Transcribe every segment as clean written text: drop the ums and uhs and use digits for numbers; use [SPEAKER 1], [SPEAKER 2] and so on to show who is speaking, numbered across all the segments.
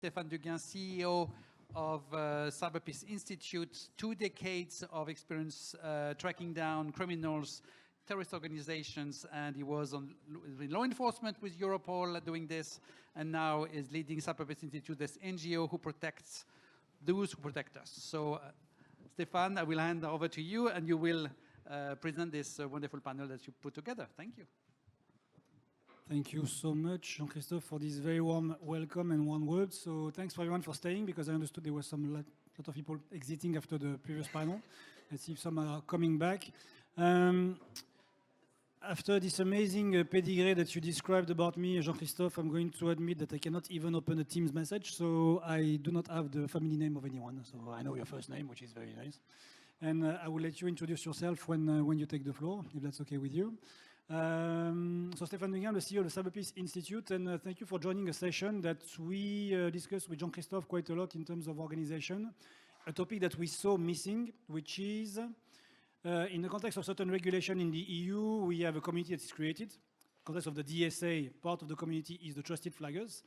[SPEAKER 1] Stéphane Duguin, CEO of Cyberpeace Institute, 2 decades of experience tracking down criminals, terrorist organizations, and he was in law enforcement with Europol doing this, and now is leading Cyberpeace Institute, this NGO who protects those who protect us. So, Stéphane, I will hand over to you, and you will present this wonderful panel that you put together. Thank you.
[SPEAKER 2] Thank you so much, Jean-Christophe, for this very warm welcome and warm words. So thanks for everyone for staying, because I understood there were some lot of people exiting after the previous panel. Let's see if some are coming back. After this amazing pedigree that you described about me, Jean-Christophe, I'm going to admit that I cannot even open a Teams message, so I do not have the family name of anyone. So I know your first name, which is very nice. And I will let you introduce yourself when you take the floor, if that's okay with you. So Stéphane Duguin, the CEO of the Cyberpeace Institute, and thank you for joining a session that we discussed with Jean-Christophe quite a lot in terms of organization, a topic that we saw missing, which is in the context of certain regulation in the EU, we have a community that is created. In the context of the DSA, part of the community is the trusted flaggers.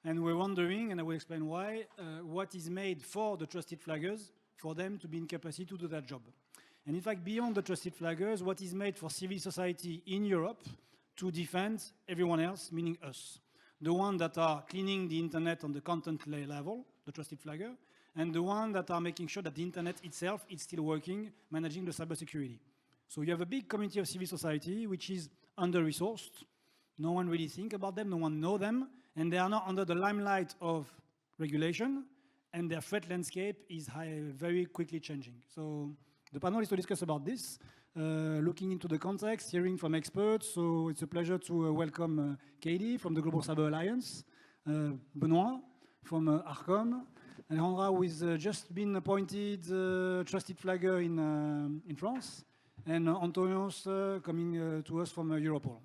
[SPEAKER 2] And we're wondering, and I will explain why, what is made for the trusted flaggers for them to be in capacity to do that job. And in fact, beyond the trusted flaggers, what is made for civil society in Europe to defend everyone else, meaning us. The one that are cleaning the internet on the content level, the trusted flagger, and the one that are making sure that the internet itself is still working, managing the cybersecurity. So you have a big community of civil society which is under-resourced. No one really think about them, no one know them, and they are not under the limelight of regulation, and their threat landscape is very quickly changing. So the panel is to discuss about this, looking into the context, hearing from experts. So it's a pleasure to welcome Katie from the Global Cyber Alliance, Benoit from ARCOM, Alejandra, who has just been appointed trusted flagger in France, and Antonios coming to us from Europol.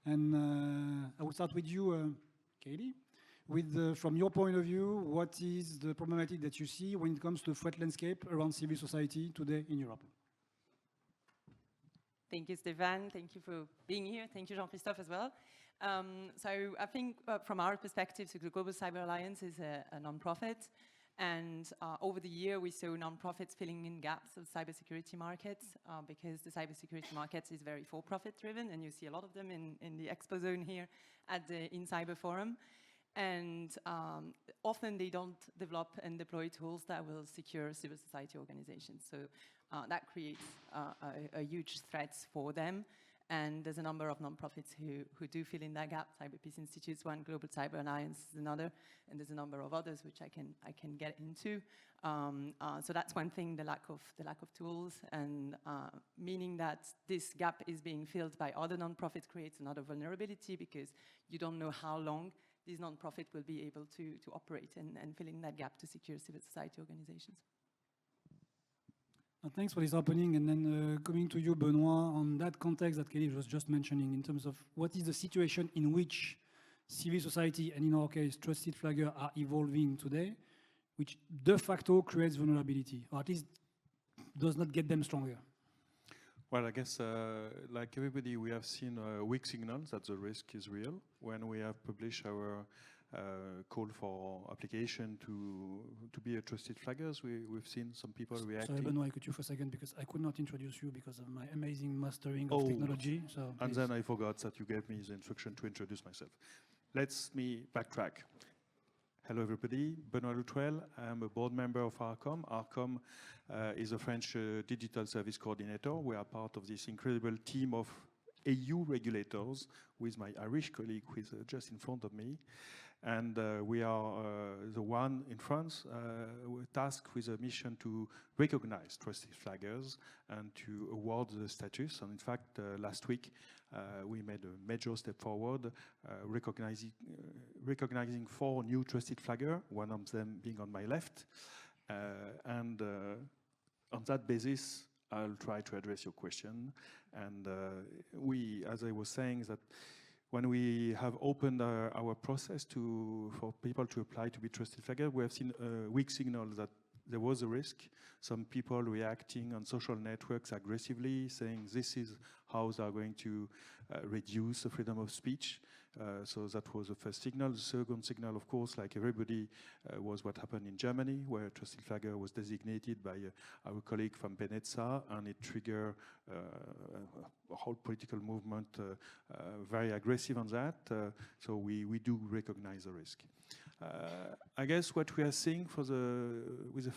[SPEAKER 2] And I will start with you, Katie. From your point of view, what is the problematic that you see when it comes to threat landscape around civil society today in Europe?
[SPEAKER 3] Thank you, Stéphane. Thank you for being here. Thank you, Jean-Christophe, as well. So I think from our perspective, so the Global Cyber Alliance is a non-profit. And over the year, we saw non-profits filling in gaps of cybersecurity markets because the cybersecurity markets is very for-profit driven. And you see a lot of them in the expo zone here at the INCYBER forum. And often they don't develop and deploy tools that will secure civil society organizations. So that creates a huge threat for them. And there's a number of nonprofits who do fill in that gap. Cyberpeace Institute is one, Global Cyber Alliance is another, and there's a number of others which I can get into. So that's one thing, the lack of tools, and meaning that this gap is being filled by other nonprofits creates another vulnerability because you don't know how long these nonprofits will be able to operate and fill in that gap to secure civil society organizations.
[SPEAKER 2] Thanks for this opening, and then coming to you, Benoit, on that context that Kelly was just mentioning in terms of what is the situation in which civil society, and in our case, trusted flagger, are evolving today, which de facto creates vulnerability, or at least does not get them stronger.
[SPEAKER 4] Well, I guess, like everybody, we have seen weak signals that the risk is real. When we have published our call for application to be a trusted flaggers, we've seen some people reacting.
[SPEAKER 2] Sorry, Benoit, I cut you for a second because I could not introduce you because of my amazing mastering of technology. So
[SPEAKER 4] and then I forgot that you gave me the instruction to introduce myself. Let me backtrack. Hello, everybody. Benoit Loutrel. I'm a board member of ARCOM. ARCOM is a French digital service coordinator. We are part of this incredible team of EU regulators with my Irish colleague who is just in front of me. And we are the one in France tasked with a mission to recognize trusted flaggers and to award the status. And in fact, last week, we made a major step forward, recognizing 4 new trusted flaggers, one of them being on my left. And on that basis, I'll try to address your question. And as I was saying, that when we have opened our process for people to apply to be trusted flagger, we have seen a weak signal that there was a risk. Some people reacting on social networks aggressively, saying this is how they are going to reduce the freedom of speech. So that was the first signal. The second signal, of course, like everybody, was what happened in Germany, where a trusted flagger was designated by our colleague from Venezia, and it triggered a whole political movement very aggressive on that. So we do recognize the risk. I guess what we are seeing with the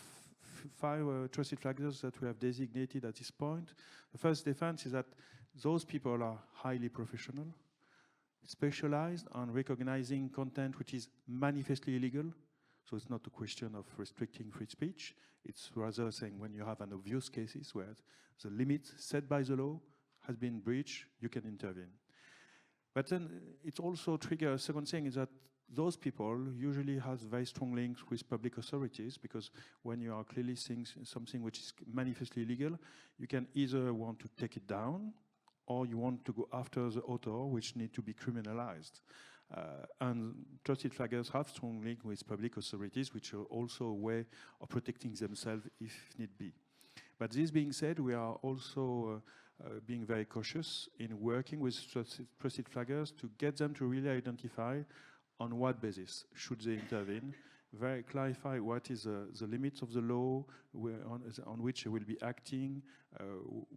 [SPEAKER 4] 5 trusted flaggers that we have designated at this point, the first defense is that those people are highly professional, specialized on recognizing content which is manifestly illegal. So it's not a question of restricting free speech. It's rather saying when you have an obvious cases where the limit set by the law has been breached, you can intervene. But then it also triggers, second thing is that those people usually have very strong links with public authorities, because when you are clearly seeing something which is manifestly illegal, you can either want to take it down, or you want to go after the author, which need to be criminalized. And trusted flaggers have strong link with public authorities, which are also a way of protecting themselves if need be. But this being said, we are also being very cautious in working with trusted flaggers to get them to really identify on what basis should they intervene, very clarify what is the limits of the law on which they will be acting,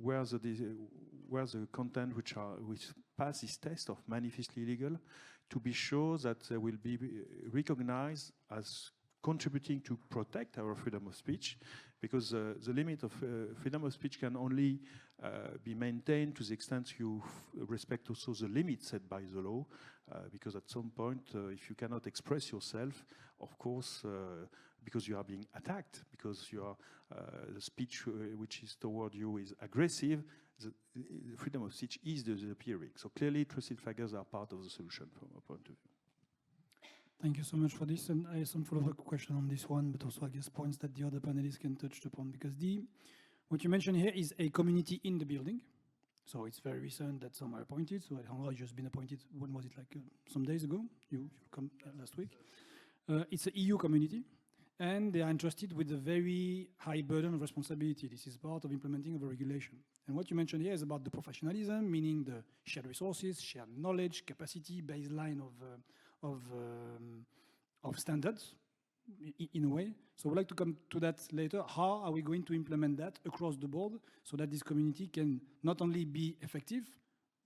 [SPEAKER 4] where the content which pass this test of manifestly illegal, to be sure that they will be recognized as contributing to protect our freedom of speech, because the limit of freedom of speech can only be maintained to the extent you respect also the limits set by the law, because at some point, if you cannot express yourself, of course, because you are being attacked, because you are, the speech which is toward you is aggressive, the freedom of speech is disappearing. So clearly, trusted flaggers are part of the solution from our point of view.
[SPEAKER 2] Thank you so much for this, and I have some follow-up question on this one, but also I guess points that the other panelists can touch upon, because what you mentioned here is a community in the building. So it's very recent that some are appointed. So Alejandro has just been appointed, when was it, like some days ago? You come last week. It's an EU community, and they are entrusted with a very high burden of responsibility. This is part of implementing of a regulation. And what you mentioned here is about the professionalism, meaning the shared resources, shared knowledge, capacity, baseline of standards, in a way. So we'd like to come to that later. How are we going to implement that across the board so that this community can not only be effective,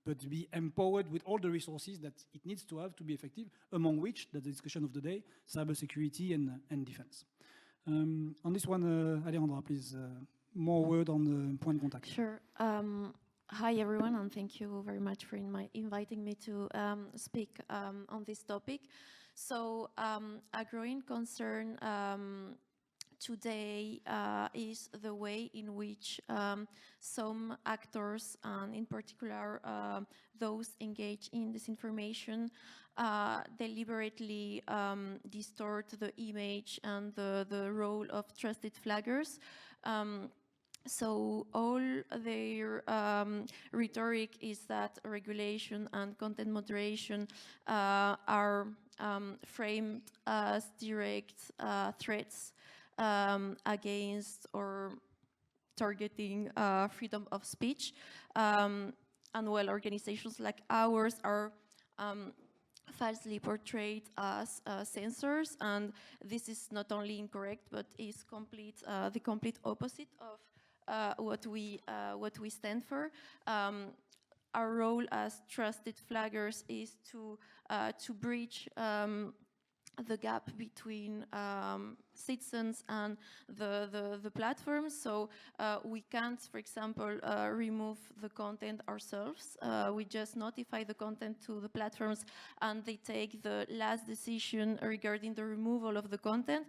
[SPEAKER 2] but be empowered with all the resources that it needs to have to be effective, among which, that's the discussion of the day, cybersecurity and defense. On this one, Alejandra, please, more word on the point of contact.
[SPEAKER 5] Sure. Hi, everyone, and thank you very much for inviting me to speak on this topic. So a growing concern today is the way in which some actors, and in particular those engaged in disinformation, deliberately distort the image and the role of trusted flaggers. So all their rhetoric is that regulation and content moderation are framed as direct threats against or targeting freedom of speech. And well, organizations like ours are falsely portrayed as censors, and this is not only incorrect, but is the complete opposite of what we stand for. Our role as trusted flaggers is to bridge the gap between citizens and the platforms. So we can't, for example, remove the content ourselves. We just notify the content to the platforms, and they take the last decision regarding the removal of the content.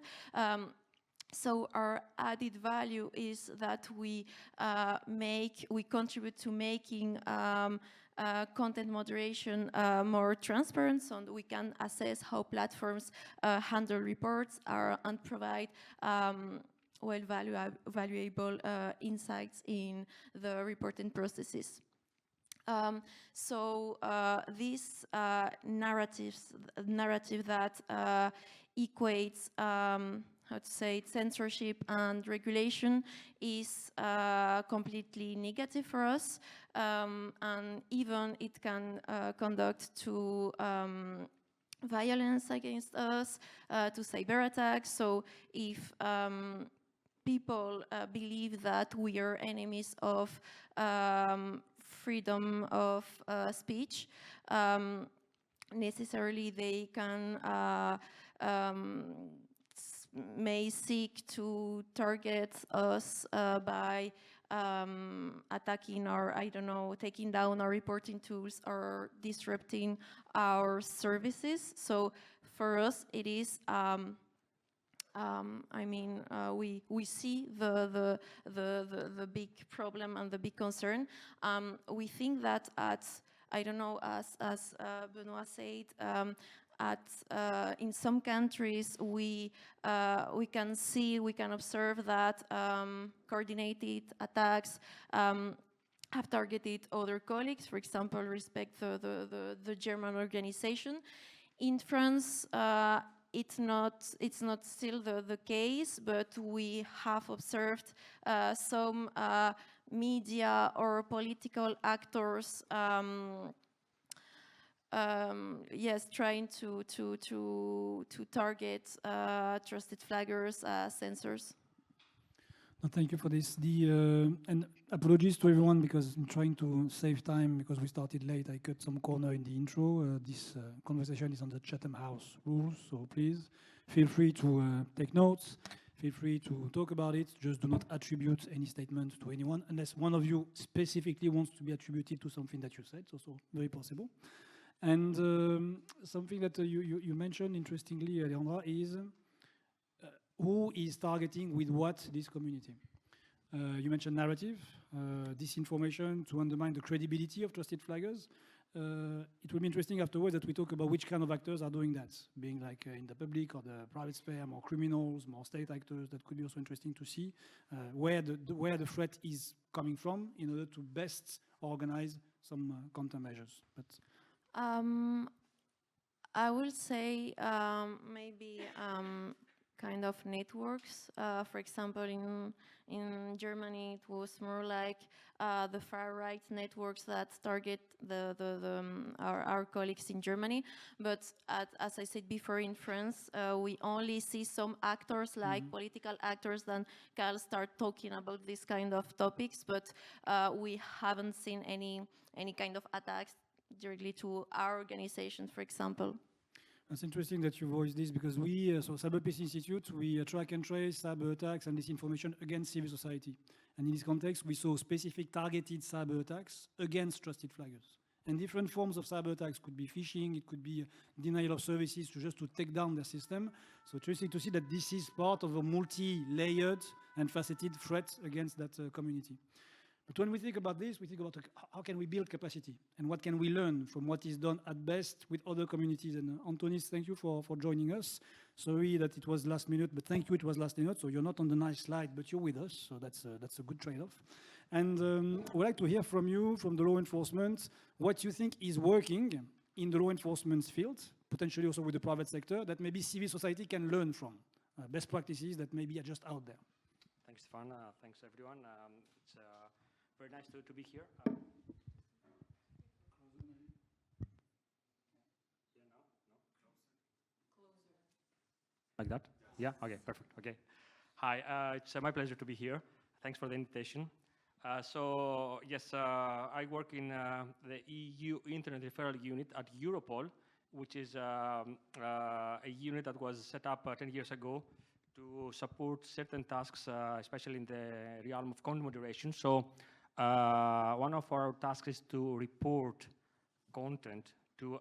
[SPEAKER 5] So our added value is that we contribute to making content moderation more transparent, so we can assess how platforms handle reports and provide valuable insights in the reporting processes. So this narrative that equates how to say it, censorship and regulation is completely negative for us, and even it can conduct to violence against us, to cyber attacks. So if people believe that we are enemies of freedom of speech, necessarily they can may seek to target us by attacking or, I don't know, taking down our reporting tools or disrupting our services. So for us, it is, I mean, we see the big problem and the big concern. We think that at, I don't know, as Benoit said, in some countries we can see, we can observe that coordinated attacks have targeted other colleagues. For example, respect the German organization. In France, it's not still the case, but we have observed some media or political actors yes, trying to target trusted flaggers, censors.
[SPEAKER 2] No, thank you for this. And apologies to everyone because I'm trying to save time because we started late. I cut some corner in the intro. This conversation is on the Chatham House rules, so please feel free to take notes. Feel free to talk about it. Just do not attribute any statement to anyone unless one of you specifically wants to be attributed to something that you said. It's also very possible. And something that you mentioned interestingly, Leandra, is who is targeting with what this community. You mentioned narrative, disinformation to undermine the credibility of trusted flaggers. It will be interesting afterwards that we talk about which kind of actors are doing that, being like in the public or the private sphere, more criminals, more state actors. That could be also interesting to see where the threat is coming from in order to best organize some countermeasures. But
[SPEAKER 5] I will say maybe kind of networks. For example, in Germany, it was more like the far-right networks that target our colleagues in Germany. But as I said before, in France, we only see some actors, like political actors, that can start talking about this kind of topics. But we haven't seen any kind of attacks directly to our organization, for example.
[SPEAKER 2] It's interesting that you voiced this because we, so Cyberpeace Institute, we track and trace cyber attacks and disinformation against civil society. And in this context, we saw specific targeted cyber attacks against trusted flaggers. And different forms of cyber attacks could be phishing, it could be denial of services just to take down their system. So interesting to see that this is part of a multi-layered and faceted threat against that community. But when we think about this, we think about how can we build capacity and what can we learn from what is done at best with other communities. And Antonis, thank you for joining us. Sorry that it was last minute, but thank you, it was last minute. So you're not on the nice slide, but you're with us. So that's a good trade-off. And we'd like to hear from you, from the law enforcement, what you think is working in the law enforcement field, potentially also with the private sector, that maybe civil society can learn from, best practices that maybe are just out there.
[SPEAKER 6] Thanks, Stefan. Thanks, everyone. It's very nice to be here. Like that? Yeah? Okay, perfect. Okay. Hi, it's my pleasure to be here. Thanks for the invitation. So, yes, I work in the EU Internet Referral Unit at Europol, which is a unit that was set up 10 years ago to support certain tasks, especially in the realm of content moderation. So, one of our tasks is to report content to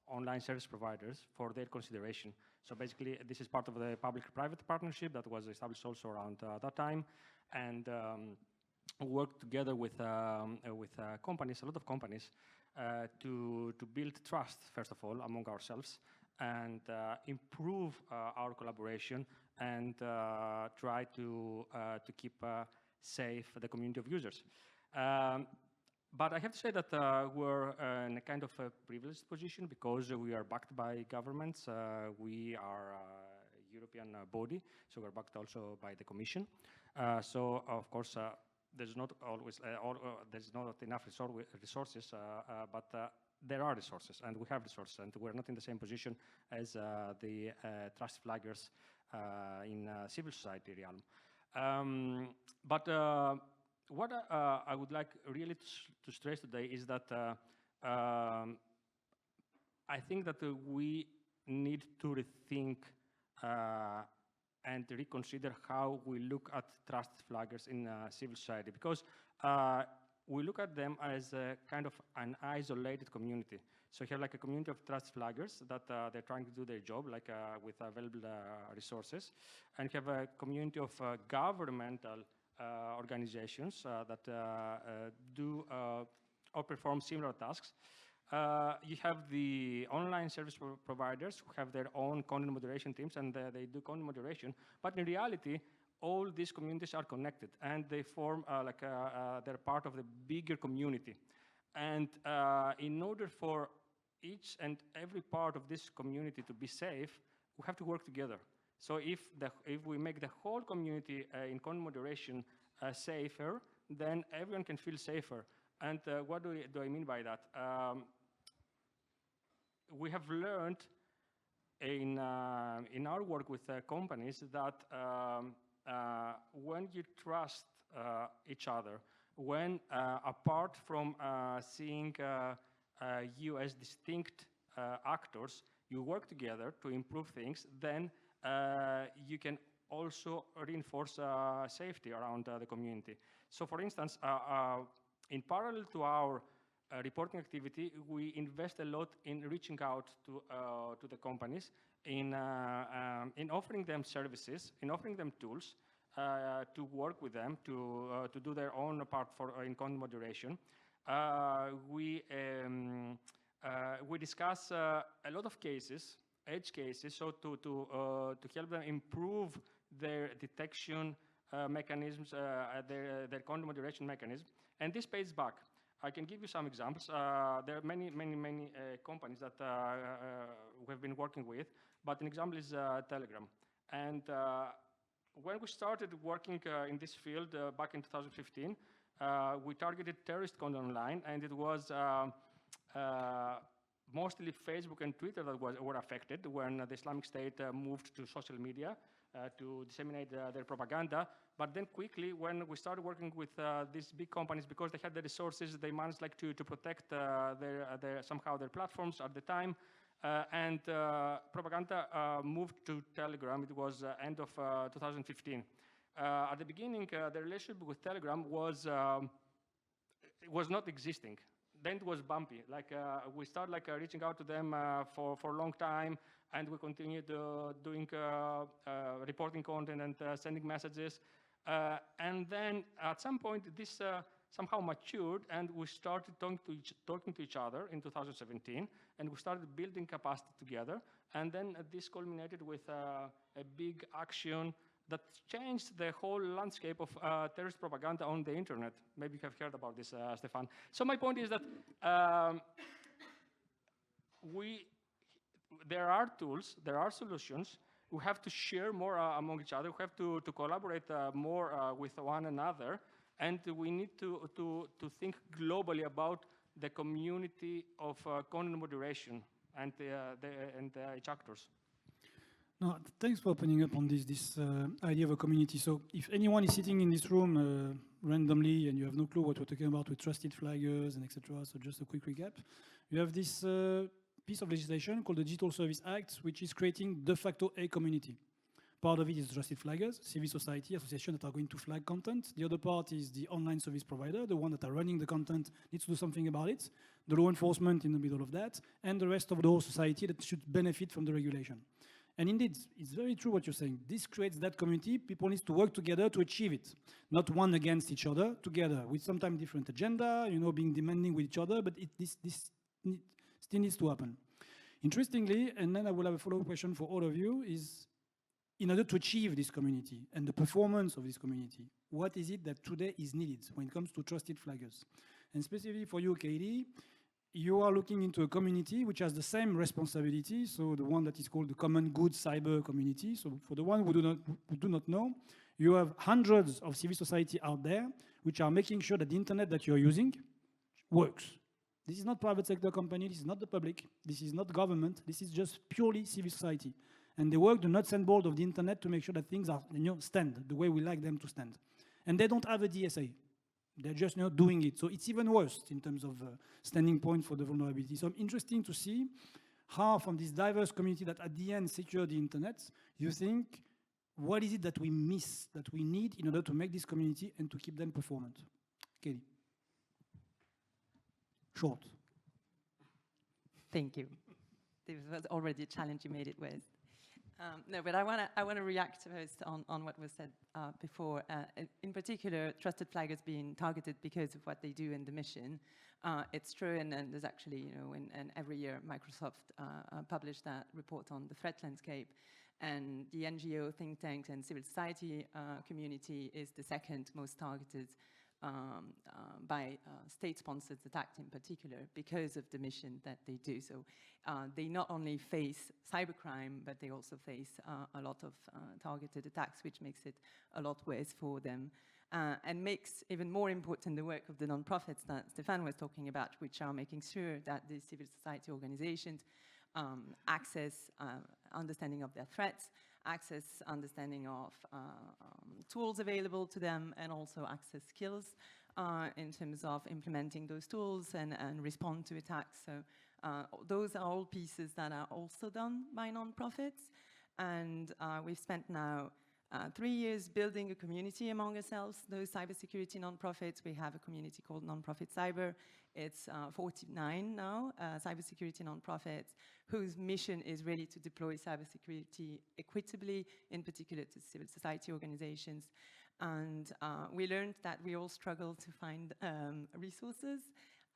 [SPEAKER 6] online service providers for their consideration. So basically, this is part of the public-private partnership that was established also around that time, and work together with companies, a lot of companies, to build trust, first of all, among ourselves, and improve our collaboration, and try to keep safe the community of users. But I have to say that we're in a kind of a privileged position because we are backed by governments. We are European body, so we're backed also by the Commission. So of course, there's not always there's not enough resources, but there are resources, and we have resources, and we're not in the same position as the trust flaggers in civil society realm. But what I would like really to stress today is that I think that we need to rethink and reconsider how we look at trust flaggers in civil society, because we look at them as a kind of an isolated community. So you have like a community of trust flaggers that they're trying to do their job, like with available resources, and you have a community of governmental organizations that do or perform similar tasks. You have the online service providers who have their own content moderation teams, and they do content moderation. But in reality, all these communities are connected, and they form they're part of the bigger community. And in order for each and every part of this community to be safe, we have to work together. So if we make the whole community in content moderation safer, then everyone can feel safer. And what do I mean by that? We have learned in our work with companies that when you trust each other, when apart from seeing you as distinct actors, you work together to improve things, then you can also reinforce safety around the community. So for instance, in parallel to our reporting activity, we invest a lot in reaching out to the companies, in offering them services, in offering them tools to work with them, to do their own part in content moderation. We discuss a lot of cases, edge cases, so to help them improve their detection mechanisms, their content moderation mechanism, and this pays back. I can give you some examples. There are many companies that we have been working with, but an example is Telegram. And when we started working in this field back in 2015, we targeted terrorist content online, and it was mostly Facebook and Twitter that were affected when the Islamic State moved to social media to disseminate their propaganda. But then quickly, when we started working with these big companies, because they had the resources, they managed like to protect somehow their platforms at the time. And propaganda moved to Telegram. It was end of 2015. At the beginning, the relationship with Telegram was not existing. Then it was bumpy. Like we started like reaching out to them for a long time, and we continued doing reporting content and sending messages. And then at some point, this somehow matured, and we started talking to each other in 2017, and we started building capacity together. And then this culminated with a big action that changed the whole landscape of terrorist propaganda on the internet. Maybe you have heard about this, Stefan. So my point is that there are tools, there are solutions. We have to share more among each other. We have to collaborate more with one another. And we need to think globally about the community of content moderation and its actors.
[SPEAKER 2] No, thanks for opening up on this idea of a community. So if anyone is sitting in this room randomly and you have no clue what we're talking about with trusted flaggers and etc., so just a quick recap. You have this piece of legislation called the Digital Service Act, which is creating de facto a community. Part of it is trusted flaggers, civil society, associations that are going to flag content. The other part is the online service provider, the one that are running the content needs to do something about it, the law enforcement in the middle of that, and the rest of the whole society that should benefit from the regulation. And indeed, it's very true what you're saying. This creates that community. People need to work together to achieve it. Not one against each other, together, with sometimes different agenda, being demanding with each other, but this still needs to happen. Interestingly, and then I will have a follow-up question for all of you, is in order to achieve this community and the performance of this community, what is it that today is needed when it comes to trusted flaggers? And specifically for you, Katie, you are looking into a community which has the same responsibility, so the one that is called the Common Good Cyber Community. So for the one who do not know, you have hundreds of civil society out there which are making sure that the internet that you're using works. This is not private sector company, this is not the public, this is not government, this is just purely civil society. And they work the nuts and bolts of the internet to make sure that things are, stand the way we like them to stand. And they don't have a DSA. They're just doing it. So it's even worse in terms of standing point for the vulnerability. So it's interesting to see how from this diverse community that at the end secure the internet, you think, what is it that we miss, that we need in order to make this community and to keep them performant? Kelly. Short.
[SPEAKER 3] Thank you. This was already a challenge you made it with. No, but I want to react first on what was said before. In particular, trusted flaggers being targeted because of what they do in the mission. It's true, and there's actually, and every year Microsoft published that report on the threat landscape, and the NGO, think tanks, and civil society community is the second most targeted by state-sponsored attacks in particular because of the mission that they do. So they not only face cybercrime, but they also face a lot of targeted attacks, which makes it a lot worse for them. And makes even more important the work of the non-profits that Stéphane was talking about, which are making sure that these civil society organizations access understanding of their threats, access understanding of tools available to them, and also access skills in terms of implementing those tools and respond to attacks. So those are all pieces that are also done by non-profits. And we've spent now 3 years building a community among ourselves, those cybersecurity non-profits. We have a community called Nonprofit Cyber. It's 49 now, cybersecurity non-profits, whose mission is really to deploy cybersecurity equitably, in particular to civil society organizations. And we learned that we all struggle to find resources,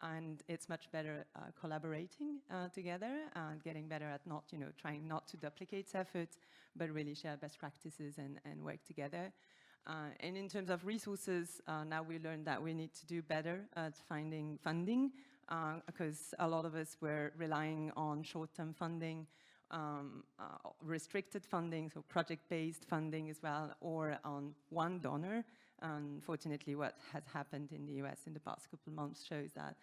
[SPEAKER 3] and it's much better collaborating together and getting better at not, trying not to duplicate efforts, but really share best practices and work together. And in terms of resources, now we learned that we need to do better at finding funding, because a lot of us were relying on short-term funding, restricted funding, so project-based funding as well, or on one donor. Unfortunately, what has happened in the US in the past couple of months shows that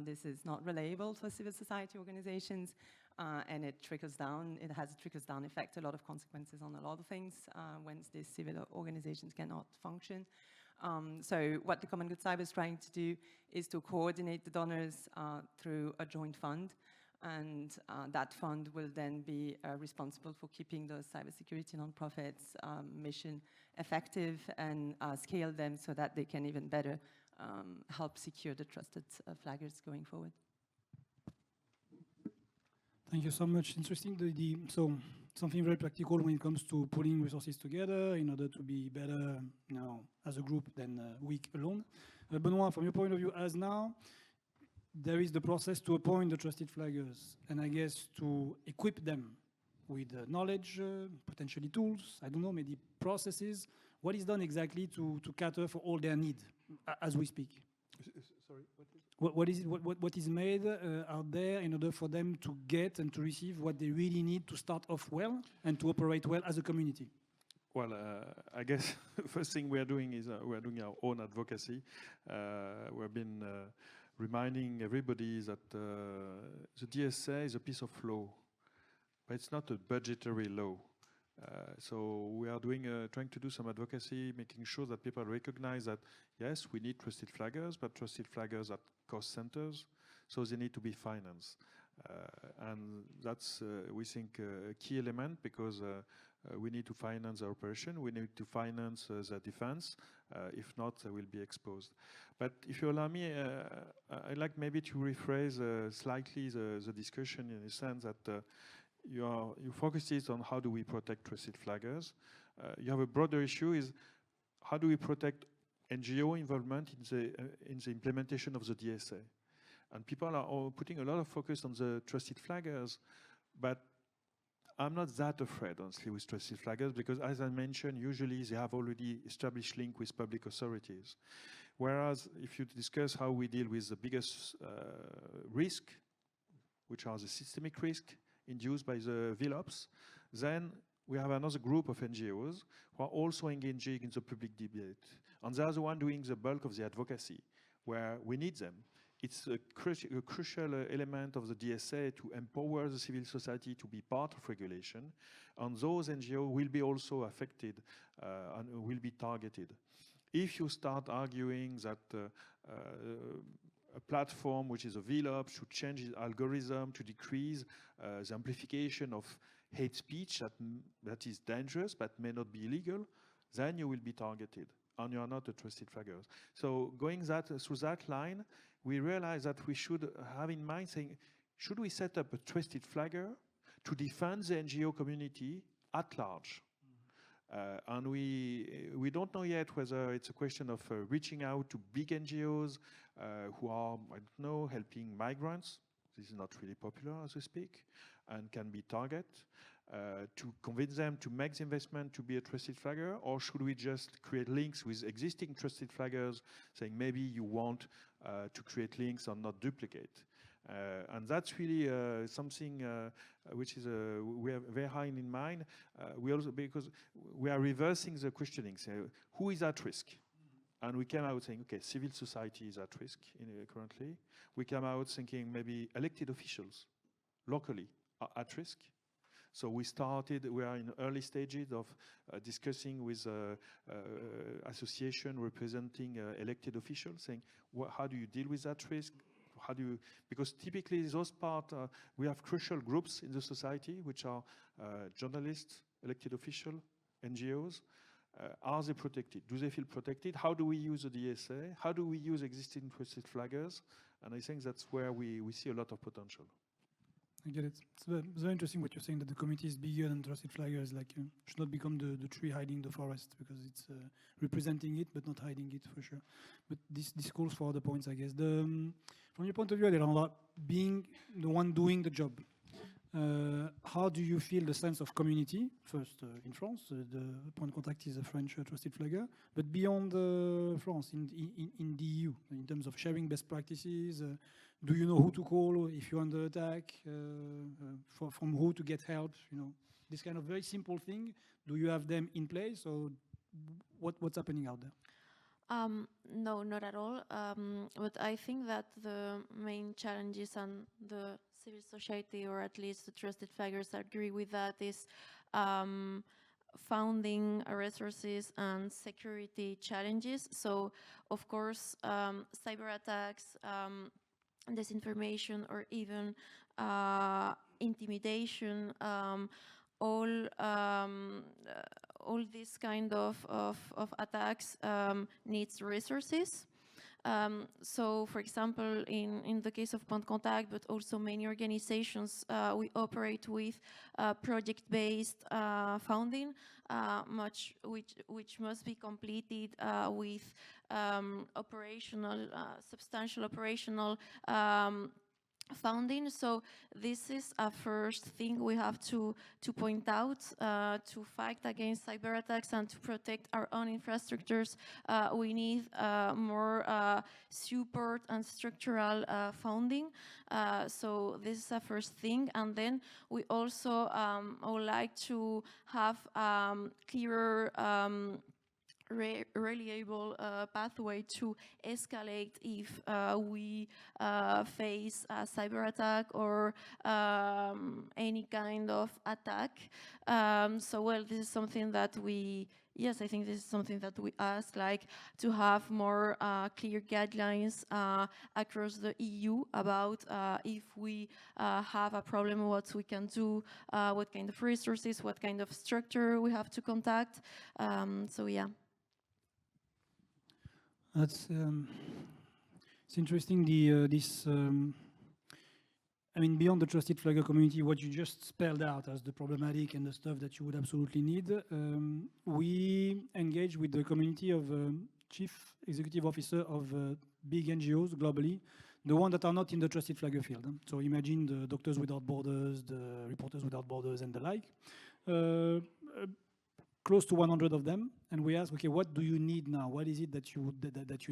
[SPEAKER 3] this is not reliable for civil society organizations, and it trickles down. It has a trickles-down effect, a lot of consequences on a lot of things when these civil organizations cannot function. So what the Common Good Cyber is trying to do is to coordinate the donors through a joint fund, and that fund will then be responsible for keeping those cybersecurity nonprofits' mission effective and scale them so that they can even better help secure the trusted flaggers going forward.
[SPEAKER 2] Thank you so much. Interesting. So something very practical when it comes to pulling resources together in order to be better as a group than weak alone. Benoit, from your point of view, as now, there is the process to appoint the trusted flaggers, and I guess to equip them with knowledge, potentially tools, I don't know, maybe processes. What is done exactly to cater for all their needs as we speak?
[SPEAKER 4] Sorry, what is it?
[SPEAKER 2] What is made out there in order for them to get and to receive what they really need to start off well and to operate well as a community?
[SPEAKER 4] Well, I guess the first thing we are doing is we are doing our own advocacy. We've been reminding everybody that the DSA is a piece of law, but it's not a budgetary law. So we are trying to do some advocacy, making sure that people recognize that, yes, we need trusted flaggers, but trusted flaggers are cost centers, so they need to be financed. And that's, we think, a key element, because we need to finance our operation, we need to finance the defense. If not, they will be exposed. But if you allow me, I'd like maybe to rephrase slightly the discussion, in the sense that your focus is on how do we protect trusted flaggers. You have a broader issue, is how do we protect NGO involvement in the implementation of the DSA. And people are all putting a lot of focus on the trusted flaggers, but I'm not that afraid, honestly, with trusted flaggers, because as I mentioned, usually they have already established link with public authorities. Whereas if you discuss how we deal with the biggest risk, which are the systemic risk induced by the VLOps, then we have another group of NGOs who are also engaging in the public debate. And they are the one doing the bulk of the advocacy, where we need them. It's a crucial element of the DSA to empower the civil society to be part of regulation. And those NGOs will be also affected and will be targeted. If you start arguing that a platform which is a VLOP should change its algorithm to decrease the amplification of hate speech that is dangerous but may not be illegal, then you will be targeted and you are not a trusted flagger. So going through that line, we realize that we should have in mind saying, should we set up a trusted flagger to defend the NGO community at large? And we don't know yet whether it's a question of reaching out to big NGOs who are, I don't know, helping migrants. This is not really popular as we speak, and can be target, to convince them to make the investment to be a trusted flagger, or should we just create links with existing trusted flaggers, saying maybe you want to create links and not duplicate. And that's really something which is we have very high in mind. We also, because we are reversing the questioning, so who is at risk? And we came out saying, okay, civil society is at risk currently. We came out thinking maybe elected officials locally are at risk. So we are in early stages of discussing with association representing elected officials, saying, how do you deal with that risk? How do you, because typically those we have crucial groups in the society, which are journalists, elected officials, NGOs. Are they protected? Do they feel protected? How do we use the DSA? How do we use existing trusted flaggers? And I think that's where we see a lot of potential.
[SPEAKER 2] I get it. It's very interesting what you're saying, that the community is bigger than trusted flaggers, like should not become the tree hiding the forest, because it's representing it but not hiding it for sure. But this calls for other points, I guess. From your point of view, Alejandra, being the one doing the job, how do you feel the sense of community? First, in France, the point of contact is a French trusted flagger, but beyond France, in the EU, in terms of sharing best practices, do you know who to call if you're under attack? From who to get help? You know, this kind of very simple thing. Do you have them in place, or what's happening out there?
[SPEAKER 5] No, not at all. But I think that the main challenges, and the civil society, or at least the trusted flaggers agree with that, is funding resources and security challenges. So, of course, cyber attacks, disinformation, or even intimidation, all these kind of attacks needs resources. So, for example, in the case of Point Contact, but also many organizations, we operate with project-based funding, which must be completed with substantial operational funding. So this is a first thing we have to point out to fight against cyber attacks and to protect our own infrastructures. We need more support and structural funding. So this is a first thing. And then we also would like to have clearer reliable pathway to escalate if we face a cyber attack or any kind of attack. So, well, this is something that I think this is something that we ask, like, to have more clear guidelines across the EU about if we have a problem, what we can do, what kind of resources, what kind of structure we have to contact. So, yeah.
[SPEAKER 2] That's it's interesting. I mean, beyond the trusted flagger community, what you just spelled out as the problematic and the stuff that you would absolutely need, we engage with the community of chief executive officer of big NGOs globally, the ones that are not in the trusted flagger field. So imagine the Doctors Without Borders, the Reporters Without Borders, and the like. close to 100 of them, and we asked, okay, what do you need now? What is it that you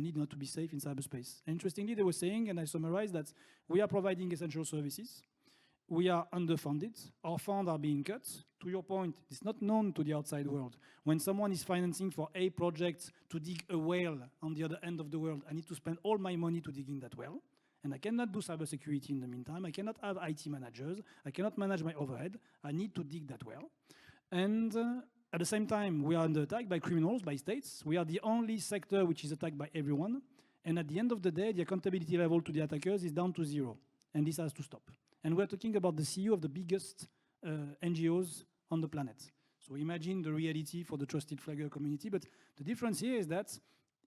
[SPEAKER 2] need not to be safe in cyberspace? And interestingly, they were saying, and I summarized, that we are providing essential services. We are underfunded. Our funds are being cut. To your point, it's not known to the outside world. When someone is financing for a project to dig a well on the other end of the world, I need to spend all my money to dig in that well. And I cannot do cybersecurity in the meantime. I cannot have IT managers. I cannot manage my overhead. I need to dig that well. And at the same time, we are under attack by criminals, by states. We are the only sector which is attacked by everyone. And at the end of the day, the accountability level to the attackers is down to 0. And this has to stop. And we're talking about the CEO of the biggest NGOs on the planet. So imagine the reality for the trusted flagger community. But the difference here is that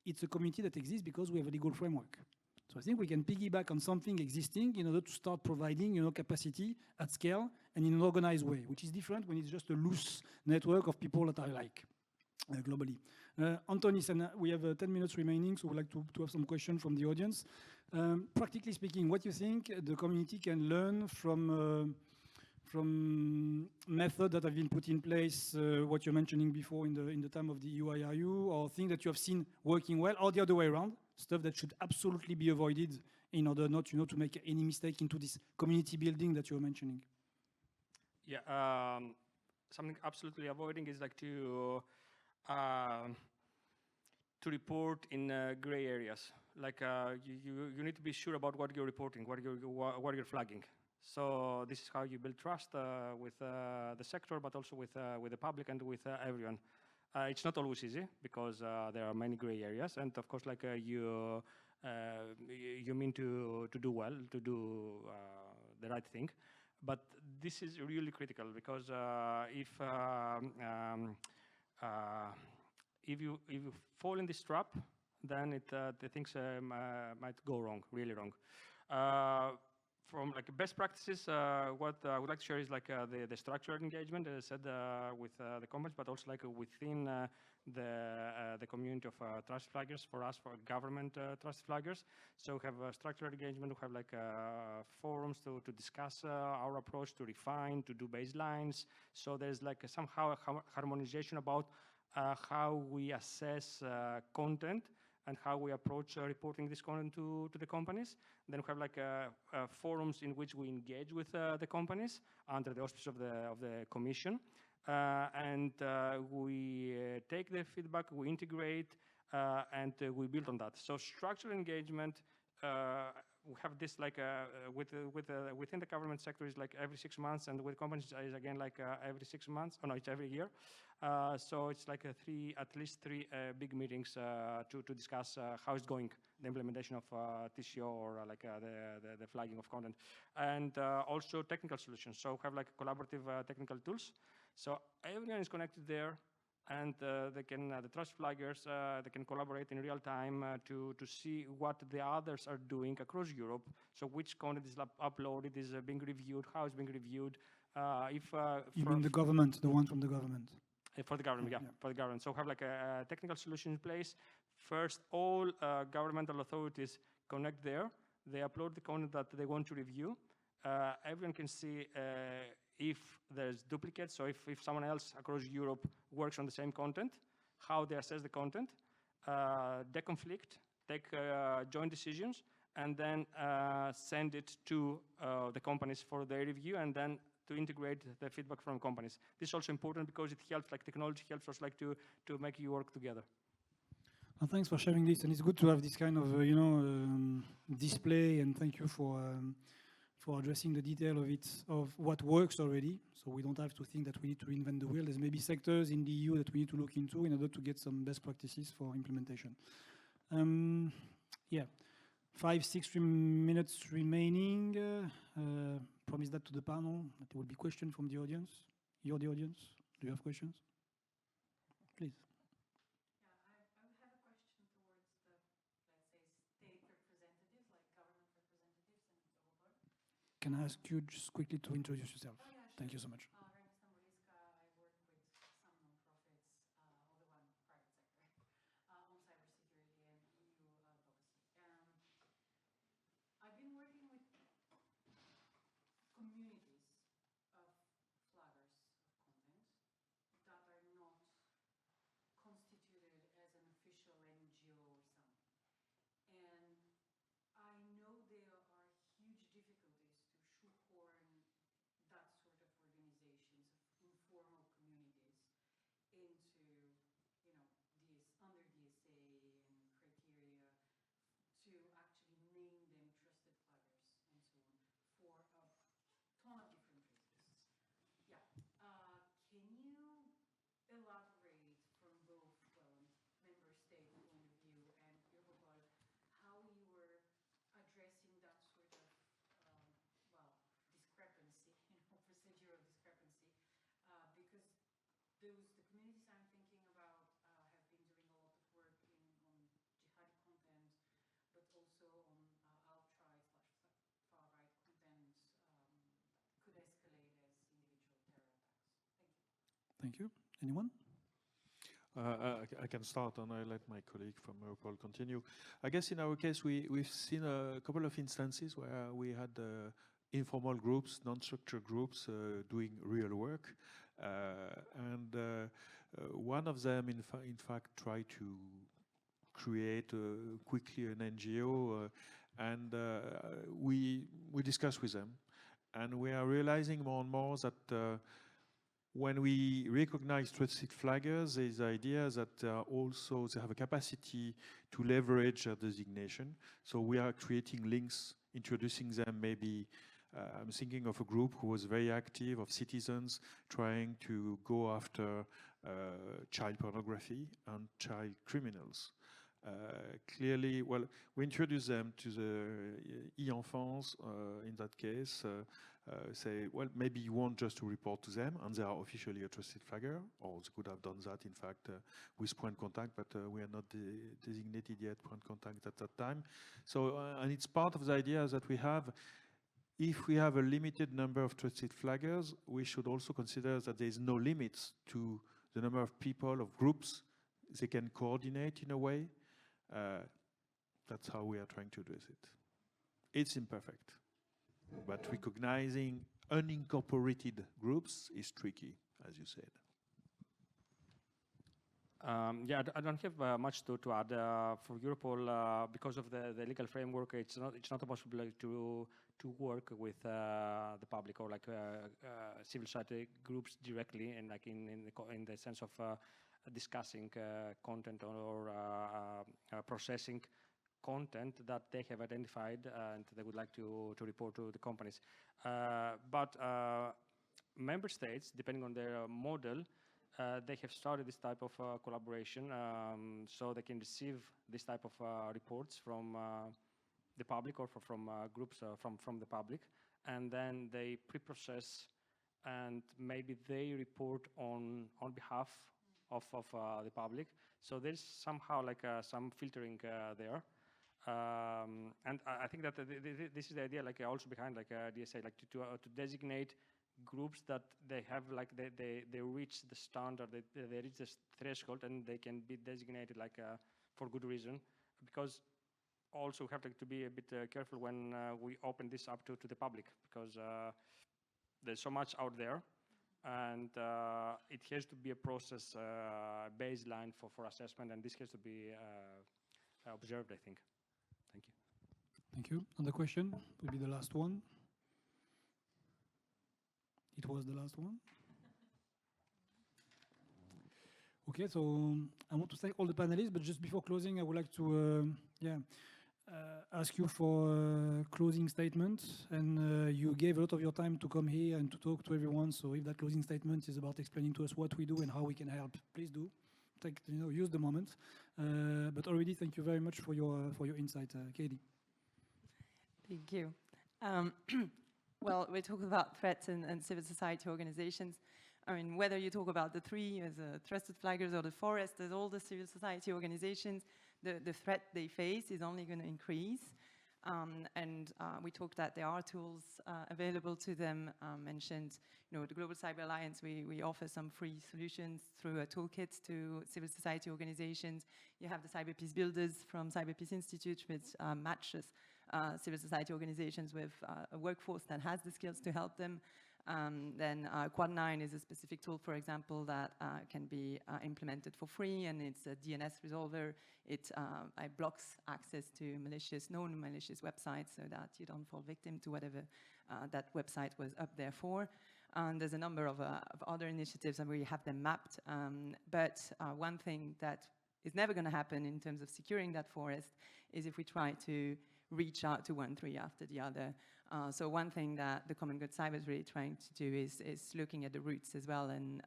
[SPEAKER 2] it's a community that exists because we have a legal framework. So I think we can piggyback on something existing in order to start providing capacity at scale and in an organized way, which is different when it's just a loose network of people that I like globally. Antonis, and we have 10 minutes remaining, so we'd like to have some questions from the audience. Practically speaking, what do you think the community can learn from methods that have been put in place, what you're mentioning before in the time of the EUIRU, or things that you have seen working well, or the other way around, stuff that should absolutely be avoided in order not to make any mistake into this community building that you were mentioning?
[SPEAKER 6] Yeah, something absolutely avoiding is like to report in gray areas. Like you need to be sure about what you're reporting, what you're flagging. So this is how you build trust with the sector, but also with the public and with everyone. It's not always easy because there are many gray areas, and of course, like you mean to do well, to do the right thing. But this is really critical because if you fall in this trap, then the things might go wrong, really wrong. From like best practices, what I would like to share is like the structured engagement, as I said, with the companies, but also like within the community of trust flaggers, for us, for government trust flaggers. So we have structured engagement, we have like forums to discuss our approach, to refine, to do baselines. So there's like somehow a harmonization about how we assess content and how we approach reporting this content to the companies. Then we have like forums in which we engage with the companies under the auspices of the commission. And we take the feedback, we integrate, and we build on that. So structural engagement, we have this like within the government sector is like every 6 months, and with companies is again like every 6 months. Oh no, it's every year. So it's like at least three big meetings to discuss how it's going, the implementation of TCO or like the flagging of content, and also technical solutions. So we have like collaborative technical tools. So everyone is connected there, and they can the trust flaggers they can collaborate in real time to see what the others are doing across Europe. So which content is uploaded, is being reviewed, how it's being reviewed.
[SPEAKER 2] You mean the government, the one from the government?
[SPEAKER 6] For the government, yeah, for the government. So have like a technical solution in place. First, all governmental authorities connect there. They upload the content that they want to review. Everyone can see if there's duplicates, so if someone else across Europe works on the same content, how they assess the content, deconflict, take joint decisions, and then send it to the companies for their review, and then to integrate the feedback from companies. This is also important because it helps, like technology helps us like to make you work together.
[SPEAKER 2] Well, thanks for sharing this, and it's good to have this kind of display, and thank you for addressing the detail of what works already, so we don't have to think that we need to reinvent the wheel. There's maybe sectors in the EU that we need to look into in order to get some best practices for implementation. Yeah, 5-6 minutes remaining. Promise that to the panel, that there will be questions from the audience. You're the audience. Do you have questions? Please. Can I ask you just quickly to introduce yourself?
[SPEAKER 7] Oh, yeah, sure.
[SPEAKER 2] Thank you so much.
[SPEAKER 7] I work with some non-profits, other one private sector, on cybersecurity and EU advocacy. I've been working with communities of flaggers of content that are not the communities I'm thinking about have been doing a lot of work on jihadi content, but also on alt-right/far-right content that could escalate as individual terror attacks. Thank you.
[SPEAKER 2] Thank you. Anyone?
[SPEAKER 4] I can start and I let my colleague from Europol continue. I guess in our case, we've seen a couple of instances where we had informal groups, non-structured groups doing real work. One of them, in fact, tried to create quickly an NGO, and we discussed with them. And we are realizing more and more that when we recognize trusted flaggers, there's the idea that also they have a capacity to leverage their designation. So we are creating links, introducing them maybe. I'm thinking of a group who was very active, of citizens trying to go after child pornography and child criminals. Clearly, well, we introduce them to the e-enfance in that case, say, well, maybe you want just to report to them, and they are officially a trusted flagger, or they could have done that, in fact, with point contact, but we are not designated yet point contact at that time. So, and it's part of the idea that we have, if we have a limited number of trusted flaggers, we should also consider that there is no limits to the number of people, of groups they can coordinate in a way. That's how we are trying to address it. It's imperfect, but recognizing unincorporated groups is tricky, as you said.
[SPEAKER 6] Yeah, I don't have much to add. For Europol, because of the legal framework, it's not possible to work with the public or like civil society groups directly, and like in the sense of discussing content or processing content that they have identified and they would like to report to the companies. But member states, depending on their model, they have started this type of collaboration, so they can receive this type of reports from the public or from groups from the public, and then they pre-process and maybe they report on behalf of the public. So there's somehow like some filtering there. And I think that this is the idea, like also behind like DSA, like to designate groups that they have, like they reach the standard, they reach the threshold, and they can be designated like for good reason. Because also we have to be a bit careful when we open this up to the public, because there's so much out there, and it has to be a process baseline for assessment, and this has to be observed, I think. Thank you.
[SPEAKER 2] Thank you. And the question will be the last one. It was the last one. Okay, so I want to thank all the panelists, but just before closing, I would like to ask you for a closing statement. And you gave a lot of your time to come here and to talk to everyone. So if that closing statement is about explaining to us what we do and how we can help, please do. Use the moment. But already, thank you very much for your insight, Katie.
[SPEAKER 3] Thank you. Well, we're talking about threats and civil society organizations. I mean, whether you talk about the three as trusted flaggers or the forest, as all the civil society organizations, the threat they face is only going to increase. We talked that there are tools available to them. Mentioned, the Global Cyber Alliance, we offer some free solutions through a toolkit to civil society organizations. You have the Cyber Peace Builders from Cyber Peace Institute, which matches civil society organizations with a workforce that has the skills to help them. Then Quad9 is a specific tool, for example, that can be implemented for free, and it's a DNS resolver. It blocks access to known malicious websites so that you don't fall victim to whatever that website was up there for. And there's a number of other initiatives, and we have them mapped. But one thing that is never going to happen in terms of securing that forest is if we try to reach out to one tree after the other. So one thing that the Common Good Cyber is really trying to do is looking at the roots as well, and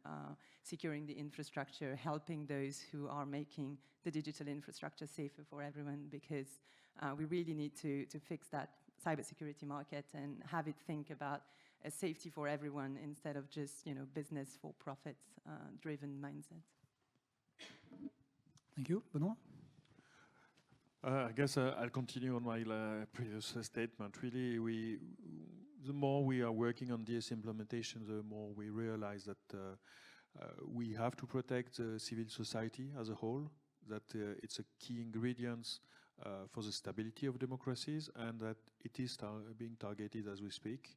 [SPEAKER 3] securing the infrastructure, helping those who are making the digital infrastructure safer for everyone, because we really need to fix that cybersecurity market and have it think about a safety for everyone instead of just, business for profits driven mindset.
[SPEAKER 2] Thank you. Benoît?
[SPEAKER 4] I guess I'll continue on my previous statement. Really, the more we are working on this implementation, the more we realize that we have to protect the civil society as a whole, that it's a key ingredient for the stability of democracies, and that it is being targeted as we speak.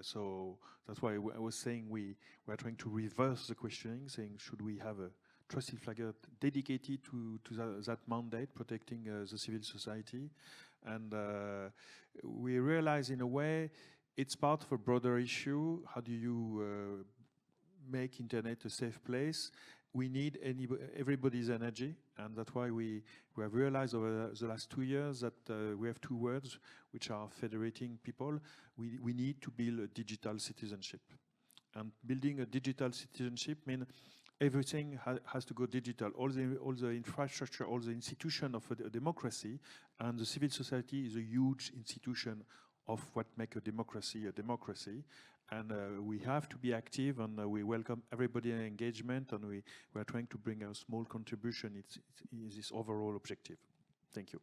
[SPEAKER 4] So that's why I was saying we are trying to reverse the questioning, saying should we have a trusted flagger dedicated to that mandate, protecting the civil society. And we realize in a way it's part of a broader issue. How do you make internet a safe place? We need everybody's energy, and that's why we have realized over the last 2 years that we have two words which are federating people. We need to build a digital citizenship. And building a digital citizenship means everything has to go digital. All the infrastructure, all the institution of a democracy, and the civil society is a huge institution of what makes a democracy. And we have to be active, and we welcome everybody in engagement, and we are trying to bring a small contribution in this overall objective. Thank you.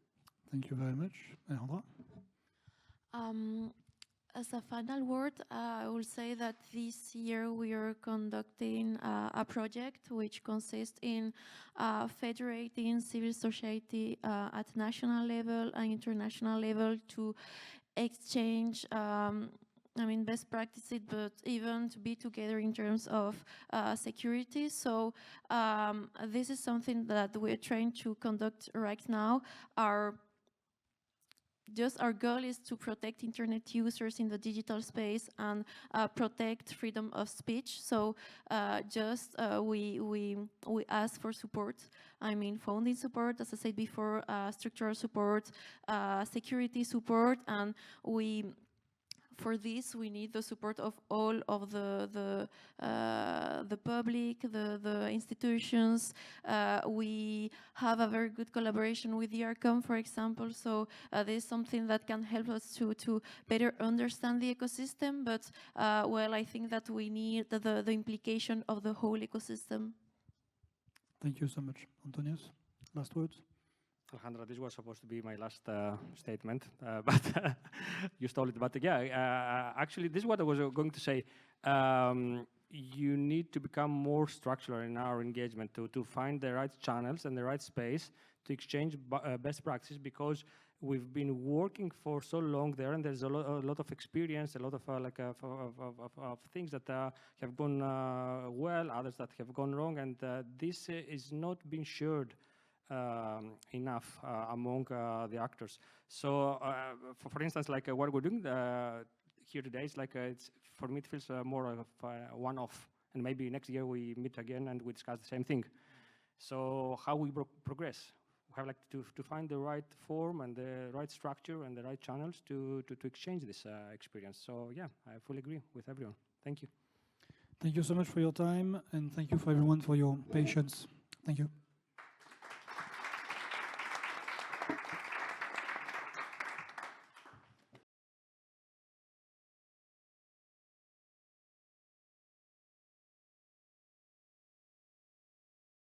[SPEAKER 2] Thank you very much. Alejandra?
[SPEAKER 5] As a final word, I will say that this year we are conducting a project which consists in federating civil society at national level and international level to exchange best practices, but even to be together in terms of security. So this is something that we're trying to conduct right now. Our goal is to protect internet users in the digital space and protect freedom of speech. So we ask for support. Funding support, as I said before, structural support, security support, and for this, we need the support of all of the public, the institutions. We have a very good collaboration with the IRCOM, for example. So this is something that can help us to better understand the ecosystem. But I think that we need the implication of the whole ecosystem.
[SPEAKER 2] Thank you so much. Antonius, last words?
[SPEAKER 6] Alejandra, this was supposed to be my last statement, but you stole it. But yeah, actually, this is what I was going to say. You need to become more structural in our engagement to find the right channels and the right space to exchange best practices, because we've been working for so long there, and there's a lot of experience, a lot of things that have gone well, others that have gone wrong, and this is not being shared enough among the actors. So, for instance, what we're doing here today is for me it feels more of a one-off, and maybe next year we meet again and we discuss the same thing. So, how we progress? We have to find the right form and the right structure and the right channels to exchange this experience. So, yeah, I fully agree with everyone. Thank you.
[SPEAKER 2] Thank you so much for your time, and thank you for everyone for your patience. Thank you.